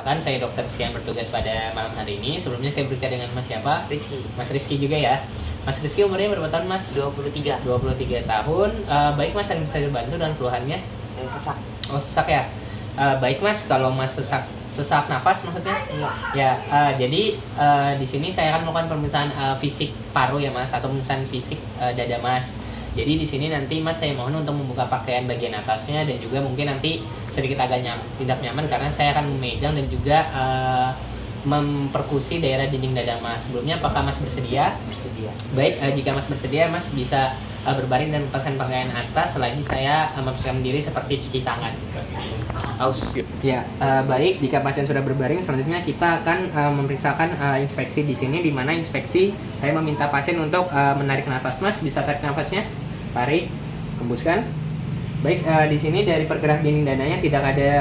Perkenalkan, saya Dokter Rizky yang bertugas pada malam hari ini. Sebelumnya saya berbicara dengan Mas siapa? Rizky. Mas Rizky juga ya. Mas Rizky umurnya berapa tahun, Mas? 23. 23 tahun. Baik, Mas, yang bisa dibantu dengan keluhannya? Saya sesak. Oh, sesak ya. Baik, Mas, kalau Mas sesak nafas maksudnya? Iya. Ya, jadi di sini saya akan melakukan pemeriksaan fisik paru ya, Mas, atau pemeriksaan fisik dada Mas. Jadi di sini nanti Mas saya mohon untuk membuka pakaian bagian atasnya dan juga mungkin nanti sedikit agak tidak nyaman karena saya akan memegang dan juga memperkusi daerah dinding dada Mas. Sebelumnya apakah Mas bersedia? Bersedia. Baik, jika Mas bersedia, Mas bisa berbaring dan melepaskan pakaian atas selagi saya mempersiapkan diri seperti cuci tangan. Aus. Ya, baik. Jika pasien sudah berbaring, selanjutnya kita akan memeriksakan inspeksi di sini, di mana inspeksi saya meminta pasien untuk menarik nafas. Mas bisa tarik nafasnya, tarik, hembuskan. Baik, di sini dari pergerak dinding dadanya tidak ada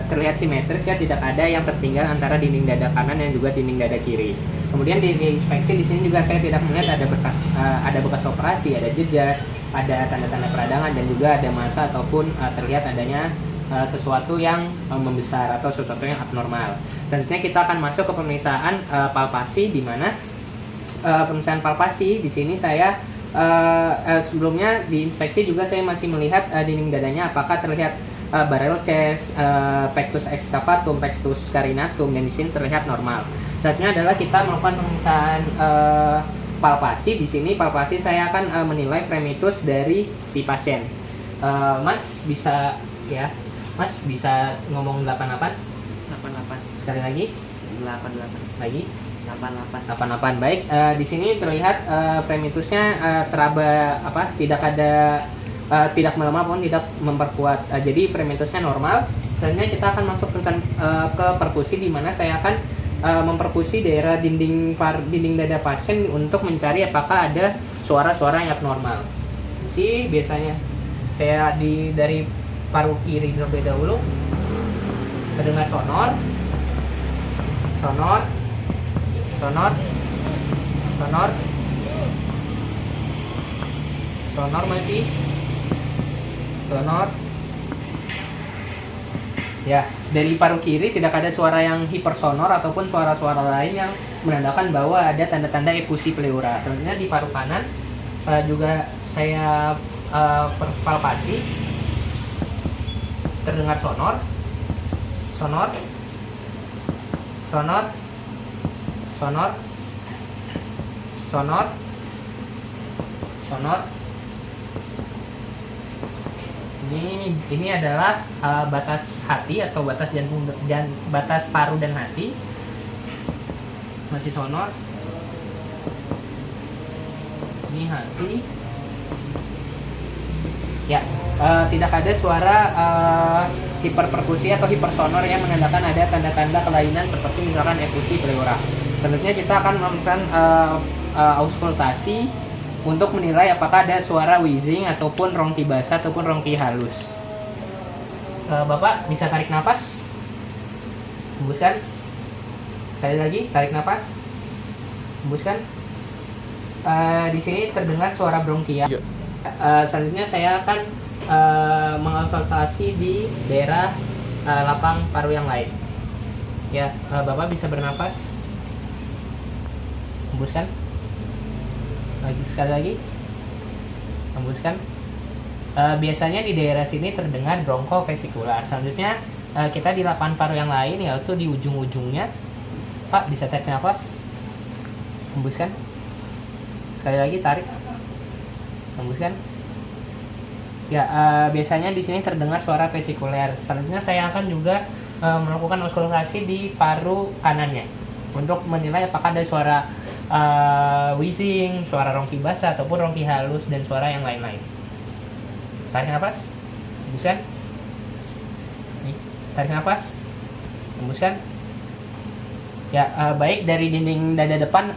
terlihat simetris ya, tidak ada yang tertinggal antara dinding dada kanan dan juga dinding dada kiri. Kemudian di inspeksi di sini juga saya tidak melihat ada bekas operasi, ada jejas, ada tanda-tanda peradangan dan juga ada massa ataupun terlihat adanya sesuatu yang membesar atau sesuatu yang abnormal. Selanjutnya kita akan masuk ke pemeriksaan palpasi, di mana pemeriksaan palpasi di sini saya sebelumnya di inspeksi juga saya masih melihat dinding dadanya apakah terlihat barrel chest, pectus excavatum, pectus carinatum, dan di sini terlihat normal. Selanjutnya adalah kita melakukan pemeriksaan palpasi. Di sini palpasi saya akan menilai fremitus dari si pasien. Mas bisa ya, Mas bisa ngomong 88? 88. Sekali lagi? 88. Lagi? 88. 88. Baik, di sini terlihat fremitusnya teraba tidak melemah pun tidak memperkuat. Jadi fremitusnya normal. Selanjutnya kita akan masuk ke perkusi, di mana saya akan memperkusi daerah dinding dada pasien untuk mencari apakah ada suara-suara yang abnormal. Si biasanya saya dari paru kiri terlebih dahulu, terdengar sonor, masih sonor. Ya, dari paru kiri tidak ada suara yang hipersonor ataupun suara-suara lain yang menandakan bahwa ada tanda-tanda efusi pleura. Selanjutnya di paru kanan juga saya palpasi, terdengar sonor. Ini adalah batas hati atau batas jantung dan batas paru dan hati. Masih sonor. Ini hati. Ya, tidak ada suara hiperperkusi atau hipersonor yang menandakan ada tanda-tanda kelainan seperti misalkan efusi pleura. Selanjutnya kita akan melakukan auskultasi untuk menilai apakah ada suara wheezing ataupun rongki basah ataupun rongki halus. Bapak bisa tarik nafas, hembuskan. Sekali lagi, tarik nafas, hembuskan. Di sini terdengar suara bronkia. Selanjutnya saya akan mengauskultasi di daerah lapang paru yang lain. Ya, Bapak bisa bernafas, hembuskan. Sekali lagi, hembuskan. Biasanya di daerah sini terdengar bronchovesikular. Selanjutnya kita di lapangan paru yang lain, yaitu di ujung-ujungnya. Pak bisa tarik nafas, hembuskan. Sekali lagi, tarik, hembuskan. Ya, biasanya di sini terdengar suara vesikuler. Selanjutnya saya akan juga melakukan auskultasi di paru kanannya untuk menilai apakah ada suara wheezing, suara rongki basah ataupun rongki halus dan suara yang lain-lain. Tarik nafas, hembuskan. Tarik nafas, hembuskan. Ya, baik, dari dinding dada depan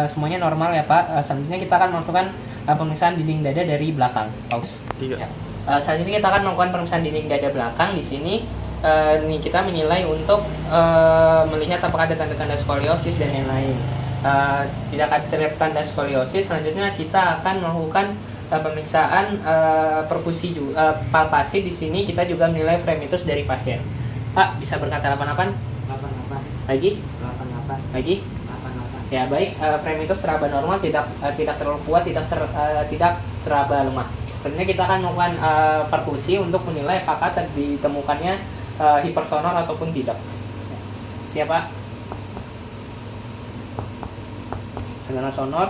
semuanya normal ya Pak. Selanjutnya kita akan melakukan pemeriksaan dinding dada dari belakang. Pause. Ya. Selanjutnya kita akan melakukan pemeriksaan dinding dada belakang. Di sini kita menilai untuk melihat apakah ada tanda-tanda skoliosis dan lain-lain. Tidak ada terlihat tanda skoliosis. Selanjutnya kita akan melakukan pemeriksaan perkusi palpasi. Di sini kita juga menilai fremitus dari pasien. Pak bisa berkata 88? Lagi, 88. lagi. 88. Ya baik, frame itu seraba normal, tidak terlalu kuat, tidak seraba lemah. Sebenarnya kita akan melakukan perkusi untuk menilai apakah ditemukannya hipersonor ataupun tidak. Siapa? Fenomena sonor.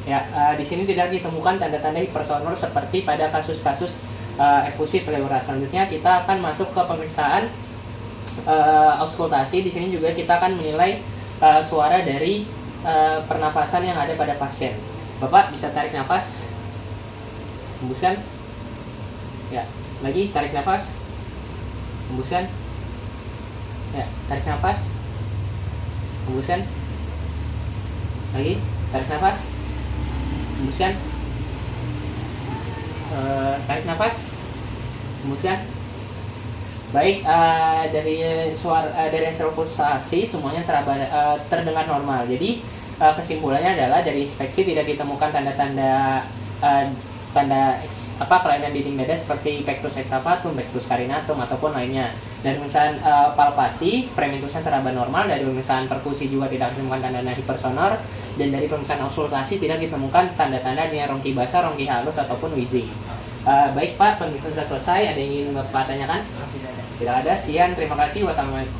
Ya, di sini tidak ditemukan tanda-tanda hipersonor seperti pada kasus-kasus efusi pleura. Selanjutnya kita akan masuk ke pemeriksaan auskultasi. Di sini juga kita akan menilai suara dari pernapasan yang ada pada pasien. Bapak bisa tarik nafas, hembuskan. Ya, lagi tarik nafas, hembuskan. Ya, tarik nafas, hembuskan. Lagi tarik nafas, hembuskan. Tarik nafas, hembuskan. Baik, dari suara dari hasil pulsasi semuanya terdengar normal. Jadi kesimpulannya adalah dari inspeksi tidak ditemukan tanda-tanda kelainan dinding dada seperti pectus excavatum, pectus carinatum ataupun lainnya. Dari pemeriksaan palpasi, frame intusnya teraba normal. Dari pemeriksaan perkusi juga tidak ditemukan tanda-tanda hipersonor. Dan dari pemeriksaan auskultasi tidak ditemukan tanda-tanda ronki basah, ronki halus ataupun wheezing. Baik Pak, pemeriksaan sudah selesai. Ada yang ingin Bapak tanyakan? Tidak ada. Sekian, terima kasih. Wassalamualaikum.